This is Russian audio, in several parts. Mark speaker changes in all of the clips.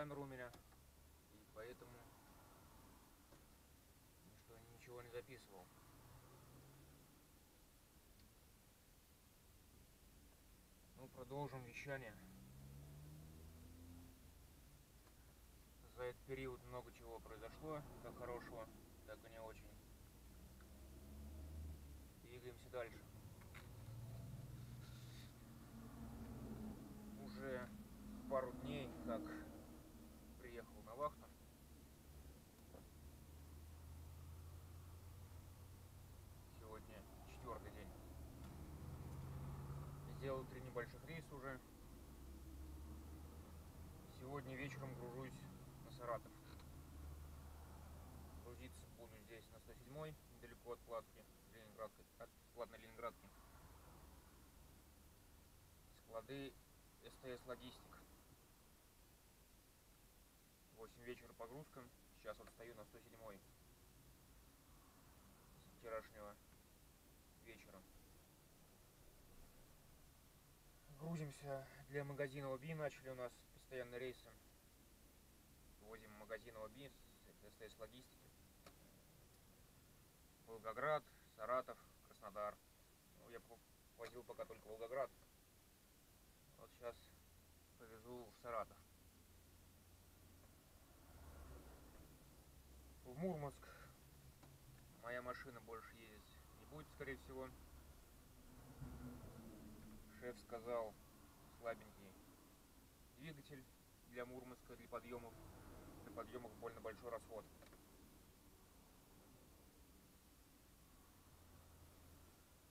Speaker 1: камера у меня, и поэтому ничего не записывал. Ну, продолжим вещание. За этот период много чего произошло, как хорошего, так и не очень. Двигаемся дальше. Уже пару дней как приехал на вахту. Сегодня 4-й день. Сделал 3 небольших рейса уже. Сегодня вечером гружусь на Саратов. Грузиться буду здесь на 107-й, недалеко от платки Ленинградки, от платной Ленинградки. Склады СТС Логистик. 8 вечера погрузка. Сейчас вот стою на 107-й с вчерашнего вечера. Грузимся для магазина ОБИ. Начали у нас постоянные рейсы. Возим магазин ОБИ с СТС Логистики. Волгоград, Саратов, Краснодар. Ну, я возил пока только Волгоград. Вот сейчас повезу в Саратов. В Мурманск моя машина больше ездить не будет, скорее всего. Шеф сказал, слабенький двигатель для Мурманска, для подъемов. Для подъемов больно большой расход.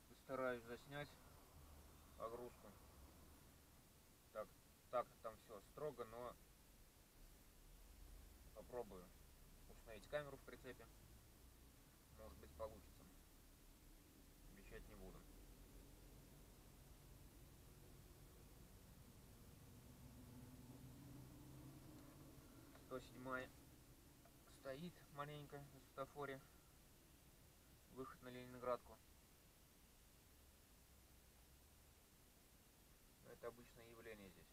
Speaker 1: Постараюсь заснять погрузку. Так-то там все строго, но попробую установить камеру в прицепе. Может быть, получится. Обещать не буду. Седьмая стоит маленько на светофоре. Выход на Ленинградку. Это обычное явление здесь.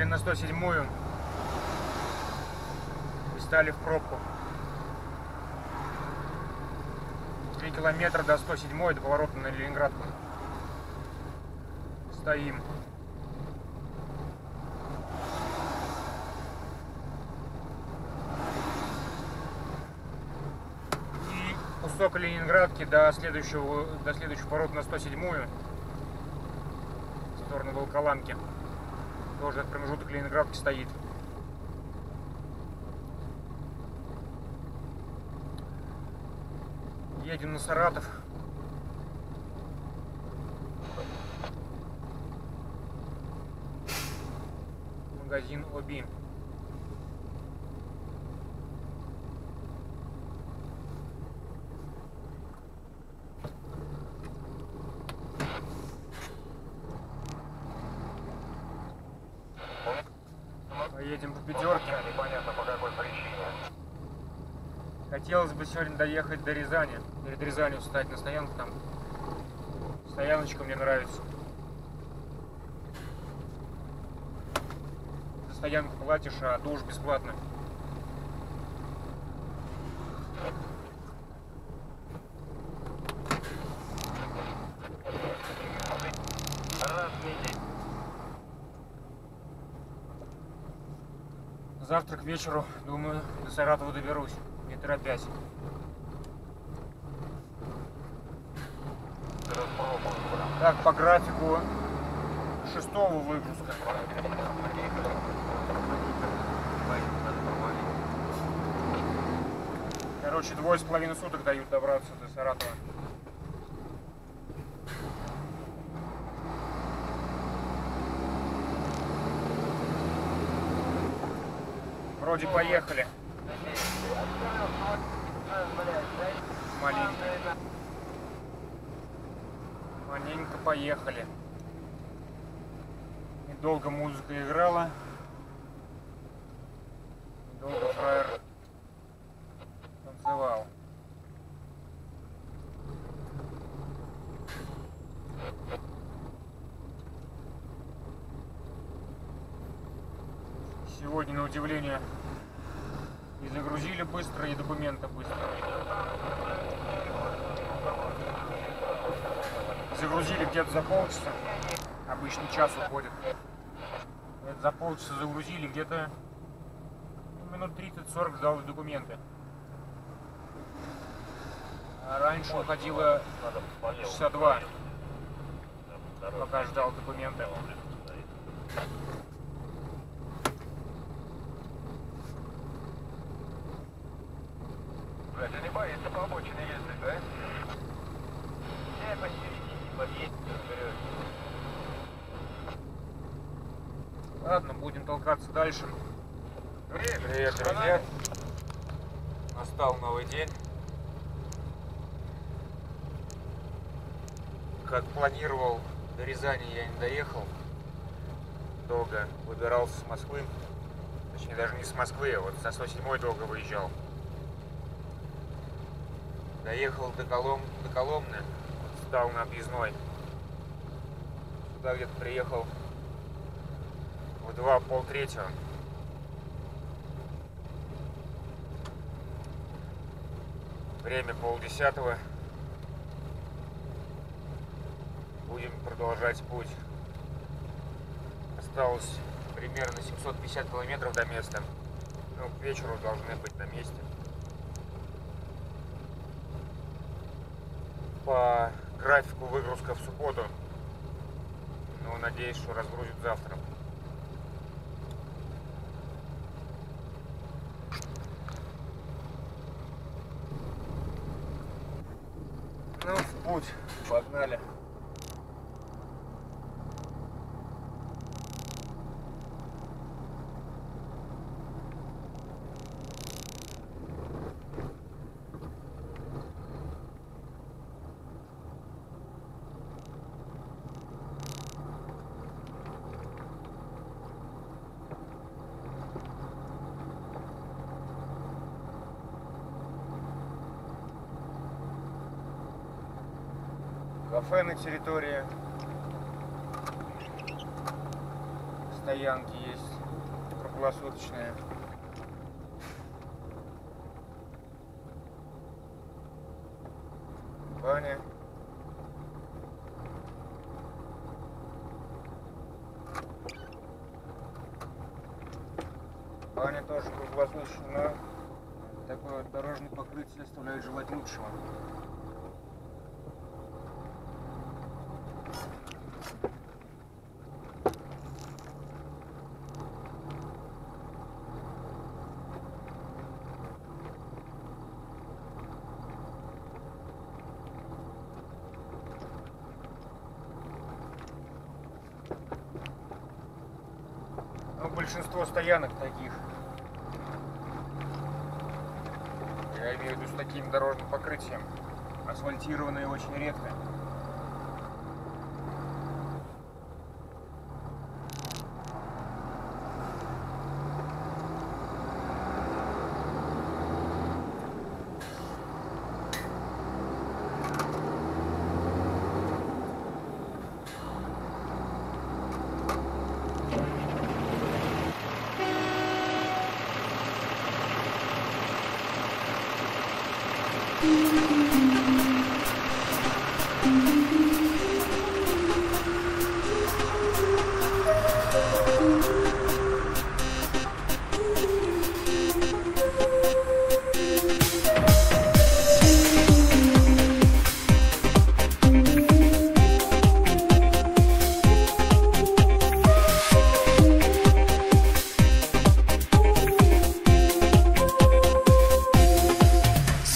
Speaker 1: На 107-ю и стали в пробку. 3 километра до 107-й, до поворота на Ленинградку. Стоим. И кусок Ленинградки до следующего поворота на 107-ю в сторону Волоколамки. Тоже этот промежуток Ленинградки стоит. Едем на Саратов. Магазин ОБИ.
Speaker 2: Непонятно по какой причине.
Speaker 1: Хотелось бы сегодня доехать до Рязани. Перед Рязанью встать на стоянку там. Стояночка мне нравится. За стоянку платишь, а душ бесплатно. Завтра к вечеру, думаю, до Саратова доберусь, не торопясь. Так, по графику 6-го выгрузка. Короче, 2,5 суток дают добраться до Саратова. Вроде поехали. Маленько поехали. Недолго музыка играла. Недолго фраер танцевал. Сегодня, на удивление, и загрузили быстро, и документы быстро. Загрузили где-то за полчаса. Обычно час уходит. Это за полчаса загрузили, где-то минут 30-40 ждал документы. А раньше уходило часа 2, пока ждал документы.
Speaker 2: Ты не боишься по обочине ездить, да? Не, посередине подъедь, вперед.
Speaker 1: Ладно, будем толкаться дальше. Привет, друзья. Настал новый день. Как планировал, до Рязани я не доехал. Долго выбирался с Москвы. Точнее, даже не с Москвы, а вот со 107-й долго выезжал. Доехал до Коломны, стал на объездной. Сюда где-то приехал в 2:30. Время 9:30. Будем продолжать путь. Осталось примерно 750 километров до места. Ну, к вечеру должны быть на месте. По графику выгрузка в субботу, но надеюсь, что разгрузят завтра. Ну, в путь, погнали. Кафе на территории стоянки есть, круглосуточные. Баня. Баня тоже круглосуточная, но такое вот дорожное покрытие оставляет желать лучшего. Ну, большинство стоянок таких, я имею в виду с таким дорожным покрытием, асфальтированные очень редко.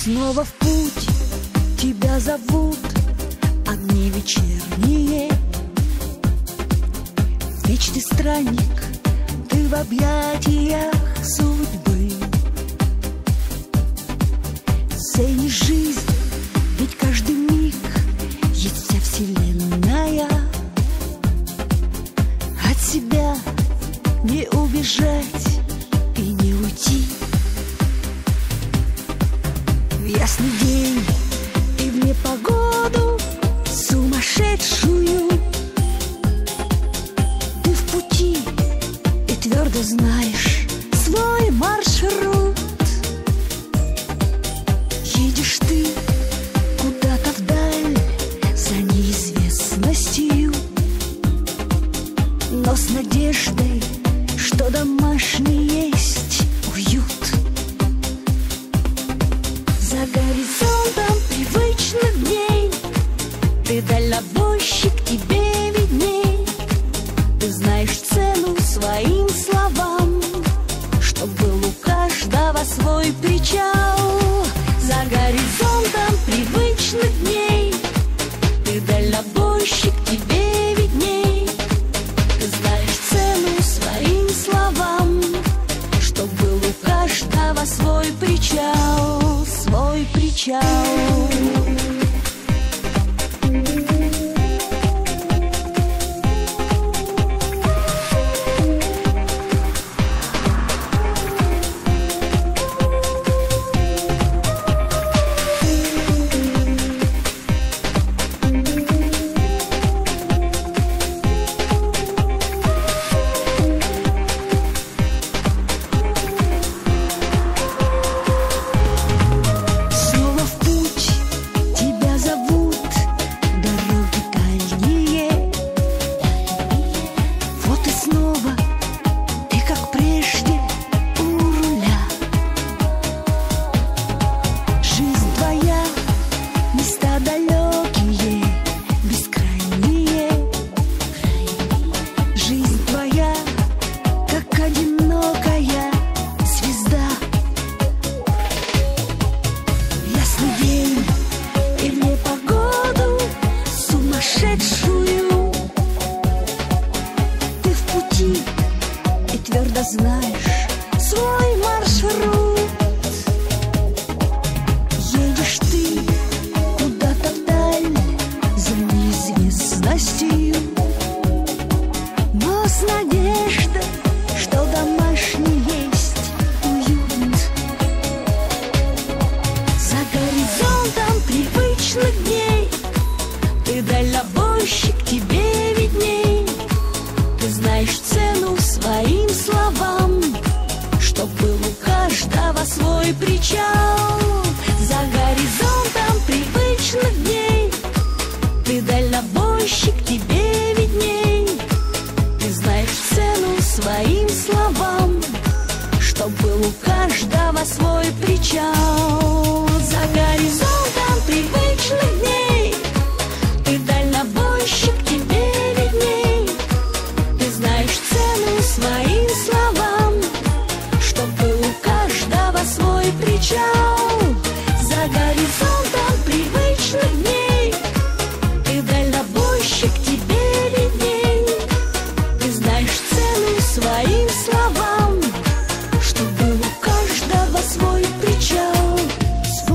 Speaker 3: Снова в путь тебя зовут огни вечерние. Вечный странник, ты в объятиях судьбы. Ценишь жизнь, ведь каждый миг есть вся вселенная. От себя не убежать и не уйти. В ясный день и в непогоду сумасшедшую ты в пути и твердо знаешь свой маршрут. Едешь ты куда-то вдаль за неизвестностью, но с надеждой, что домашний есть уют. За горизонтом привычных дней ты дальнобойщик, тебе видней. Ты знаешь цену своим словам, что был у каждого свой причал. За горизонтом привычных дней ты дальнобойщик, тебе видней. Ты знаешь цену своим словам, что был у каждого свой причал, свой причал. Знаешь свой маршрут. Едешь ты куда-то вдаль за неизвестностью, но с надеждой, что домашний есть уют. За горизонтом привычных дней ты дальнобойщик, тебе видней. Ты знаешь цену своим словам, что был у каждого свой причал. За горизонтом привычных дней ты дальнобойщик, тебе видней. Ты знаешь цену своим словам, что был у каждого свой причал. За горизонтом привычных дней ты дальнобойщик, тебе видней. Ты знаешь цену своим словам, что был у каждого свой причал. За горизонтом привычных дней ты дальнобойщик, тебе видней. Ты знаешь цену своим словам, что был у каждого свой причал, свой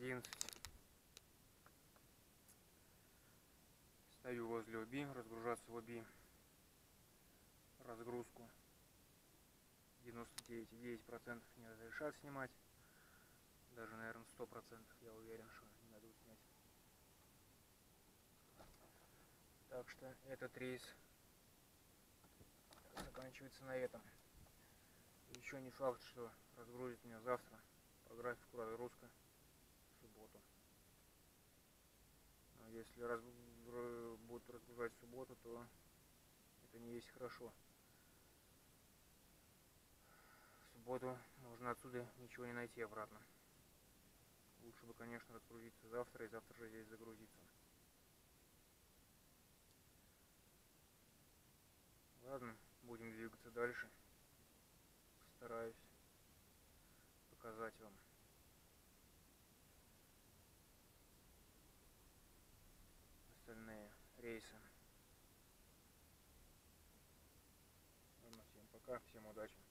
Speaker 1: 11. Стою возле ОБИ, разгружаться в ОБИ. Разгрузку 99,9% не разрешат снимать. Даже, наверное, 100% я уверен, что не дадут снять. Так что этот рейс заканчивается на этом. Еще не факт, что разгрузит меня завтра по графику разгрузка в субботу. Но если будут разгружать в субботу, то это не есть хорошо. В субботу можно отсюда ничего не найти обратно. Лучше бы, конечно, разгрузиться завтра и завтра же здесь загрузиться. Ладно, будем двигаться дальше. Стараюсь показать вам остальные рейсы. Ладно, всем пока, всем удачи.